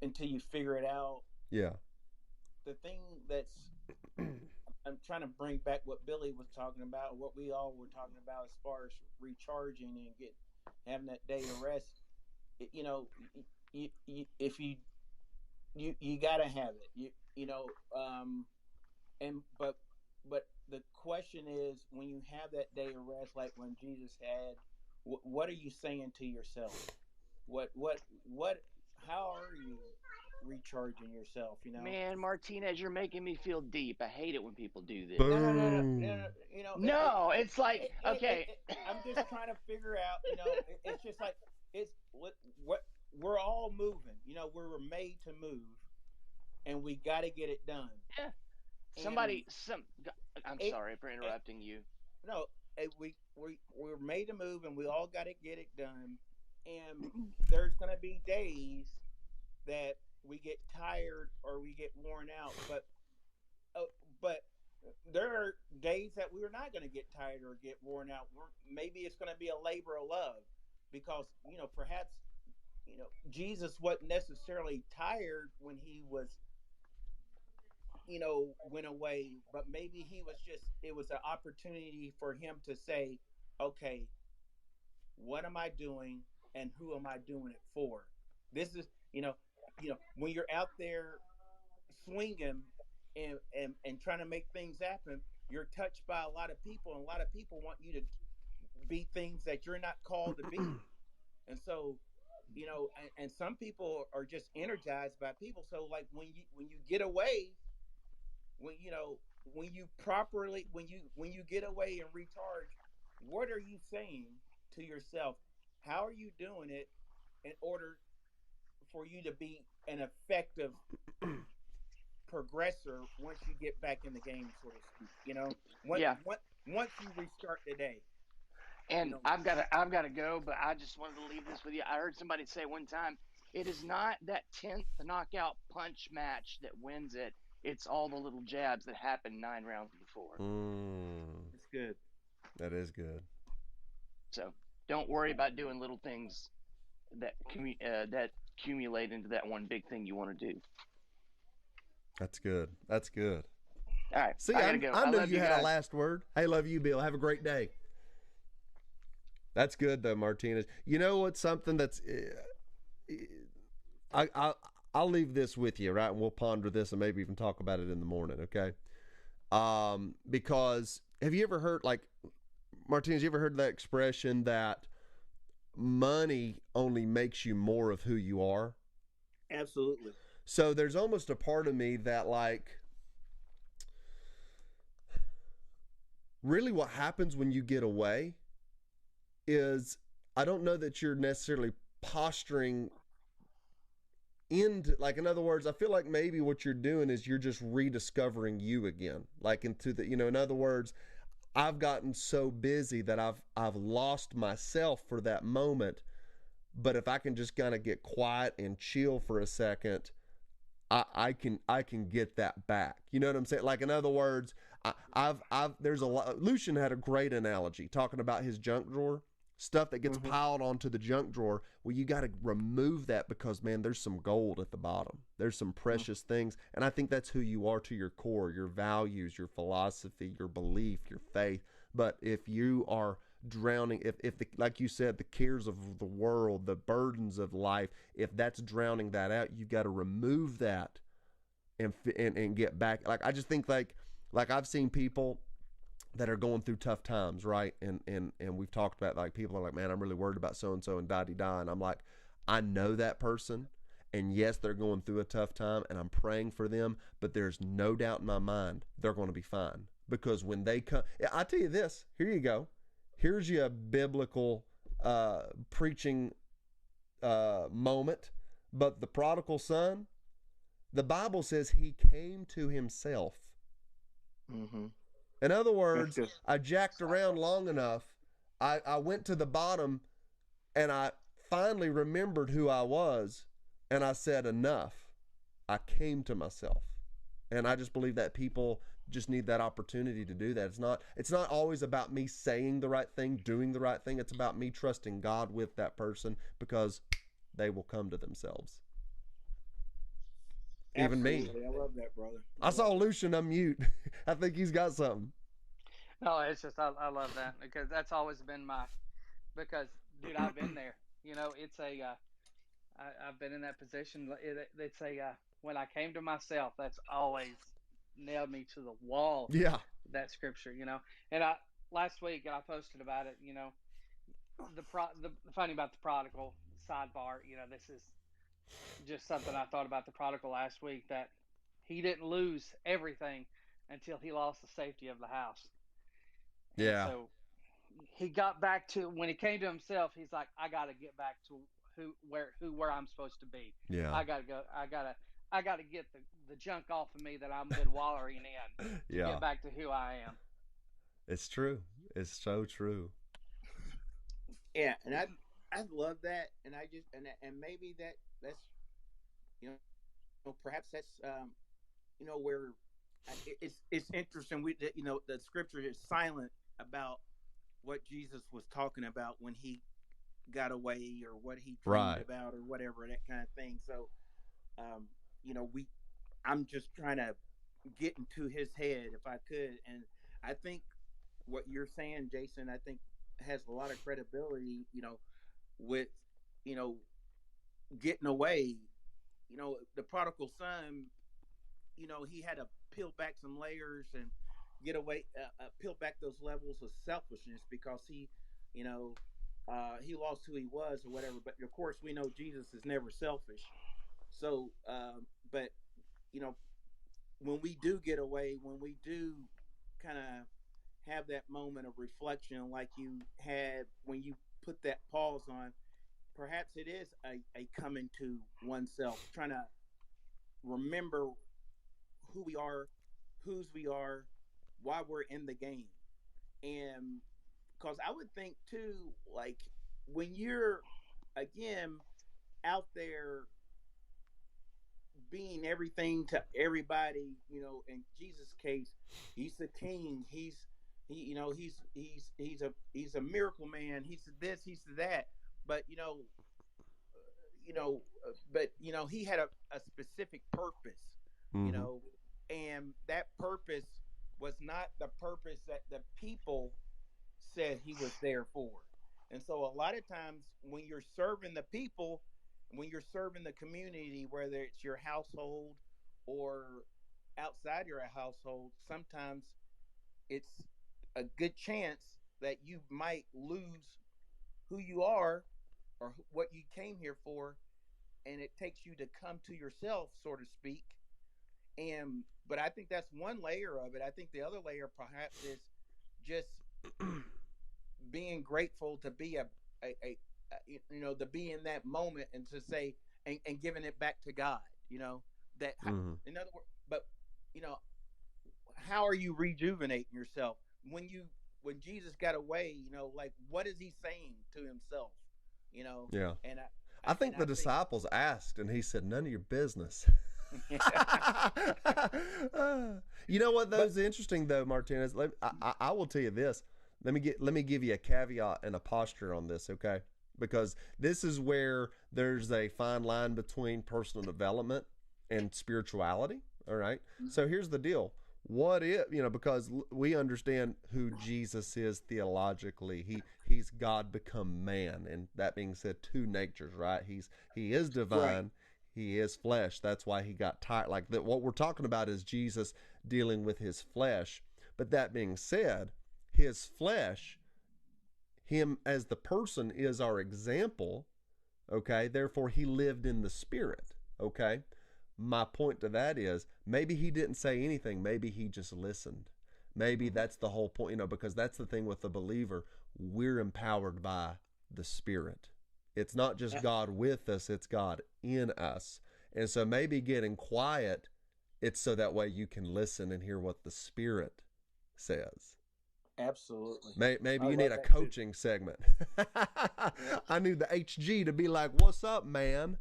until you figure it out. Yeah. The thing that's I'm trying to bring back what Billy was talking about, what we all were talking about as far as recharging and having that day of rest. If you gotta have it. But the question is, when you have that day of rest, like when Jesus had, what are you saying to yourself? How are you recharging yourself? Man, Martinez, you're making me feel deep. I hate it when people do this. No. No, it's like, okay. I'm just trying to figure out. It's just like what we're all moving. We're made to move, and we got to get it done. Yeah. I'm sorry for interrupting you. No, we're made to move, and we all got to get it done. And there's going to be days that we get tired or we get worn out, but there are days that we're not going to get tired or get worn out. Maybe it's going to be a labor of love, because perhaps Jesus wasn't necessarily tired when he was went away, but maybe it was an opportunity for him to say, okay, what am I doing and who am I doing it for? This is, when you're out there swinging and trying to make things happen, you're touched by a lot of people, and a lot of people want you to be things that you're not called to be. And so, and some people are just energized by people. So like when you get away, when you get away and recharge, what are you saying to yourself? How are you doing it in order for you to be an effective progressor once you get back in the game, so to speak? Once you restart the day. And I've got to go, but I just wanted to leave this with you. I heard somebody say one time, it is not that 10th knockout punch match that wins it. It's all the little jabs that happened 9 rounds before. It's good. That is good. So don't worry about doing little things that accumulate into that one big thing you want to do. That's good. That's good. All right. See, I gotta go. I knew you had guys. a last word. Hey, love you, Bill. Have a great day. That's good, though, Martinez. You know what's something that's I'll leave this with you, right? And we'll ponder this and maybe even talk about it in the morning, okay? Because have you ever heard, like, Martinez, you ever heard that expression that money only makes you more of who you are? Absolutely. So there's almost a part of me that, like, really what happens when you get away is, I don't know that you're necessarily posturing into, like, in other words, I feel like maybe what you're doing is you're just rediscovering you again. Like, into the, in other words, I've gotten so busy that I've lost myself for that moment. But if I can just kind of get quiet and chill for a second, I can get that back. You know what I'm saying? Like, in other words, there's a lot. Lucian had a great analogy talking about his junk drawer. Stuff that gets piled onto the junk drawer. Well, you got to remove that because, man, there's some gold at the bottom. There's some precious things. And I think that's who you are to your core, your values, your philosophy, your belief, your faith. But if you are drowning, if the, like you said, the cares of the world, the burdens of life, if that's drowning that out, you've got to remove that and get back. Like, I just think like I've seen people that are going through tough times, right? And we've talked about, like, people are like, man, I'm really worried about so and so and da-de-da. And I'm like, I know that person, and yes, they're going through a tough time, and I'm praying for them, but there's no doubt in my mind they're going to be fine, because when they come, I tell you this, here you go, here's your biblical preaching moment. But the prodigal son, the Bible says he came to himself. Mm-hmm. In other words, I jacked around long enough. I went to the bottom, and I finally remembered who I was, and I said, enough. I came to myself. And I just believe that people just need that opportunity to do that. It's not always about me saying the right thing, doing the right thing. It's about me trusting God with that person, because they will come to themselves. Absolutely. Even me. I love that, brother. I saw Lucian unmute. I think he's got something. No, it's just I love that, because that's always been because, dude, I've been there. You know, it's I've been in that position. It's when I came to myself, that's always nailed me to the wall. Yeah. That scripture, you know. And last week I posted about it. You know, the funny about the prodigal sidebar. You know, this is just something I thought about the prodigal last week, that he didn't lose everything until he lost the safety of the house. Yeah. And so he got back to, when he came to himself, he's like, I got to get back to where I'm supposed to be. Yeah. I got to go. I got to get the junk off of me that I've been wallowing in. Yeah. Get back to who I am. It's true. It's so true. Yeah, and I love that, and I just and maybe that's you know, perhaps that's you know, where it's interesting. You know, the scripture is silent about what Jesus was talking about when he got away, or what he dreamed about, or whatever, that kind of thing. So you know, I'm just trying to get into his head if I could, and I think what you're saying, Jason, I think has a lot of credibility, you know, with, you know, getting away. You know, the prodigal son, you know, he had to peel back some layers and get away, peel back those levels of selfishness, because he, you know, he lost who he was or whatever. But of course, we know Jesus is never selfish. So, but, you know, when we do get away, when we do kind of have that moment of reflection like you had when you put that pause on, perhaps it is a coming to oneself, trying to remember who we are, whose we are, why we're in the game. And because I would think too, like, when you're, again, out there being everything to everybody, you know, in Jesus' case, he's the king, he's a miracle man, he's this, he's that, but but he had a specific purpose, mm-hmm. you know, and that purpose was not the purpose that the people said he was there for. And so a lot of times when you're serving the people, when you're serving the community, whether it's your household or outside your household, sometimes it's a good chance that you might lose who you are or what you came here for, and it takes you to come to yourself, so to speak. But I think that's one layer of it. I think the other layer perhaps is just being grateful to be to be in that moment and to say and giving it back to God, you know, that mm-hmm. in other words, but how are you rejuvenating yourself when Jesus got away, you know, like, what is he saying to himself, you know? Yeah. And I think the disciples asked, and he said, none of your business. You know what, though, is interesting, though, Martinez? I will tell you this. Let me give you a caveat and a posture on this, okay? Because this is where there's a fine line between personal development and spirituality, all right? Mm-hmm. So here's the deal. What if, because we understand who Jesus is theologically. He's God become man, and that being said, two natures, right? He is divine. Right. He is flesh. That's why he got tired. Like that, what we're talking about is Jesus dealing with his flesh. But that being said, his flesh, him as the person, is our example. Okay, therefore he lived in the spirit. Okay, my point to that is maybe he didn't say anything. Maybe he just listened. Maybe that's the whole point, because that's the thing with the believer. We're empowered by the Spirit. It's not just God with us, it's God in us. And so maybe getting quiet, it's so that way you can listen and hear what the Spirit says. Absolutely. Maybe you need a coaching segment. I need the HG to be like, what's up, man?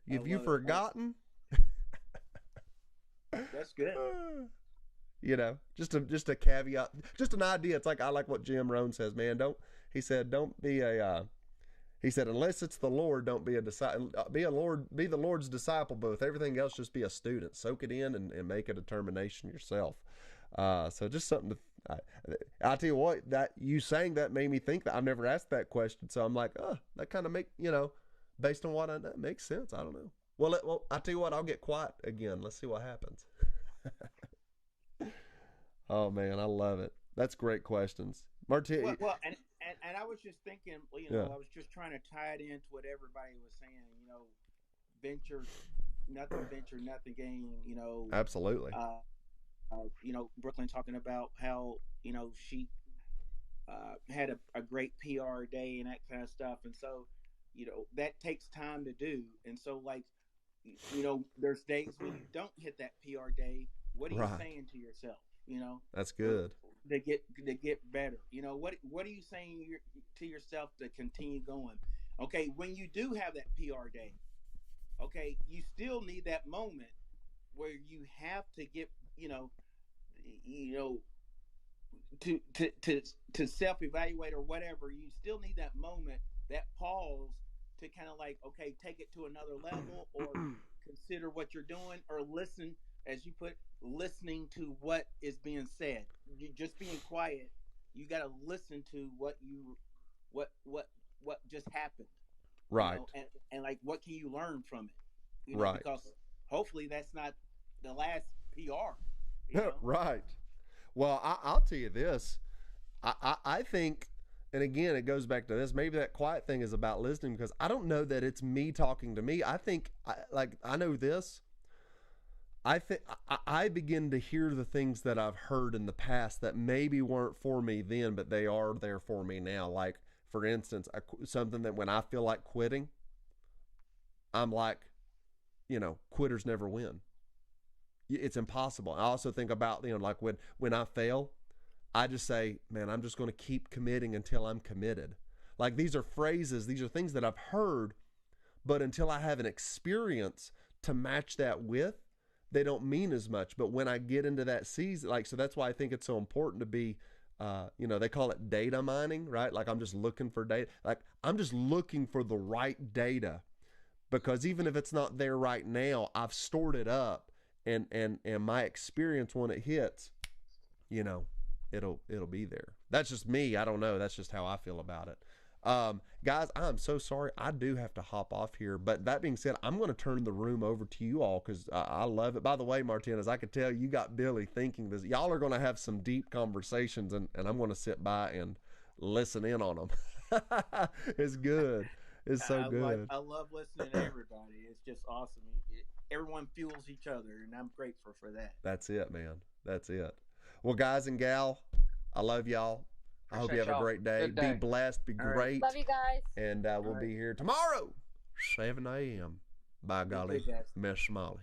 Have you forgotten? That's good. Just a caveat, just an idea. It's like, I like what Jim Rohn says, man. He said, unless it's the Lord, don't be a disciple, be the Lord's disciple, but with everything else, just be a student, soak it in and make a determination yourself. So just something to, I'll tell you what, that you saying that made me think that I've never asked that question. So I'm like, that kind of based on what I know, makes sense. I don't know. Well, I'll tell you what, I'll get quiet again. Let's see what happens. Oh man, I love it. That's great questions, Martin. Well, and I was just thinking, I was just trying to tie it into what everybody was saying. Venture, nothing gain. Absolutely. Brooklyn talking about how she had a great PR day and that kind of stuff, and so that takes time to do, and so there's days when you don't hit that PR day. What are you saying to yourself? That's good. To get better. What are you saying to yourself to continue going? Okay, when you do have that PR day, okay, you still need that moment where you have to get to self-evaluate or whatever. You still need that moment, that pause, to kind of okay, take it to another level, or consider what you're doing, or listen, as you put, listening to what is being said. You just being quiet. You got to listen to what just happened. Right. And what can you learn from it? Right. Because hopefully that's not the last PR. Right. Well, I'll tell you this. I think, and again, it goes back to this. Maybe that quiet thing is about listening, because I don't know that it's me talking to me. I think, I know this. I think I begin to hear the things that I've heard in the past that maybe weren't for me then, but they are there for me now. Like, for instance, something that when I feel like quitting, I'm like, quitters never win. It's impossible. I also think about, like when I fail, I just say, man, I'm just going to keep committing until I'm committed. Like, these are phrases, these are things that I've heard, but until I have an experience to match that with, they don't mean as much. But when I get into that season, so that's why I think it's so important to be, they call it data mining, right? Like, I'm just looking for data. Like, I'm just looking for the right data, because even if it's not there right now, I've stored it up, and my experience when it hits, it'll be there. That's just me. I don't know. That's just how I feel about it. Guys, I'm so sorry. I do have to hop off here. But that being said, I'm going to turn the room over to you all, because I love it. By the way, Martinez, I could tell you got Billy thinking this. Y'all are going to have some deep conversations, and I'm going to sit by and listen in on them. It's good. It's so good. I love listening to everybody. It's just awesome. Everyone fuels each other, and I'm grateful for that. That's it, man. That's it. Well, guys and gal, I love y'all. I hope you have a great day. Be blessed. Be great. Love you guys. And we'll be here tomorrow, 7 a.m. By golly, Miss Smalley.